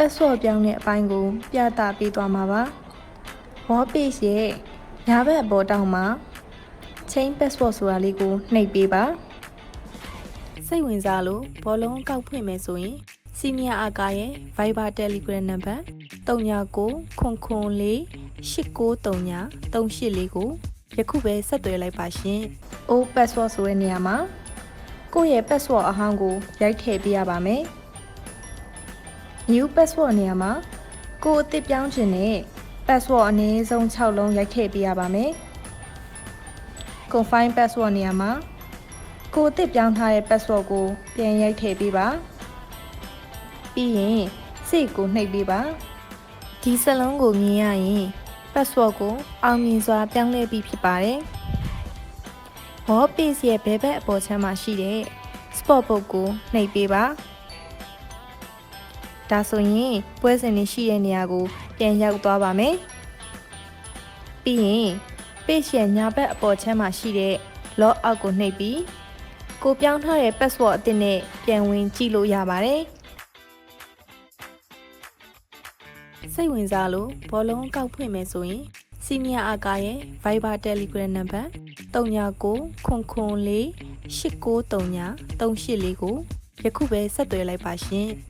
ပတ်စော့ပြောင်းတဲ့အပိုင်းကိုပြသပေးသွားမှာပါwall page ရဲ့ညာဘက်အပေါ်တောင်မှာ chain password ဆိုတာလေးကိုနှိပ်ပေးပါစိတ်ဝင်စားလို့ဘောလုံးကောက်ဖွင့်မယ်ဆိုရင် Senior အာကာရဲ့ Viber Telegram နံပါတ်3994893938ကိုယခုပဲဆက်သွယ်လိုက်ပါရှင် Old password ဆိုတဲ့နေရာမှာကိုယ့်ရဲ့ password အဟောင်းကိုရိုက်ထည့်ပေးရပါမယ် New password နေရာမှာကိုယ်အသစ်ပြောင်းခြင်းနဲ့ password အနည်းဆုံး6လုံးရိုက်ထည့်ပေးရပါမယ် Confirm password နေရာမှာကိုယ်အသစ်ပြောင်းထားတဲ့ password ကိုပြန်ရိုက်ထည့်ပေးပါပြီးရင်စိတ်ကိုနှိပ်ပေးပါဒီစလုံးကိုမြင်ရရင် password ကိုအောင်မြင်စွာပြောင်းလဲပြီးဖြစ်ပါတယ် wall page ရဲ့ဘယ်ဘက်အပေါ်ချမ်းမှာရှိတဲ့ spot book ကိုနှိပ်ပေးပါဒါဆိုရင်ပွဲစဉ်တွေရှိတဲ့နေရာကိုပြန်ရောက်သွားပါမယ်ပြီးရင် page ရဲ့ညာဘက်အပေါ်ချမ်းမှာရှိတဲ့ log out ကိုနှိပ်ပြီးကိုပြောင်းထားတဲ့ password အသစ်နဲ့ပြန်ဝင်ကြည့်လို့ရပါတယ်စိတ်ဝင်စားလို့ဘောလုံးကောက်ဖွင့်မယ်ဆိုရင် Senior အာကာရဲ့ Viber Telegram နံပါတ်3994893938ကိုယခုပဲဆက်သွယ်လိုက်ပါရှင်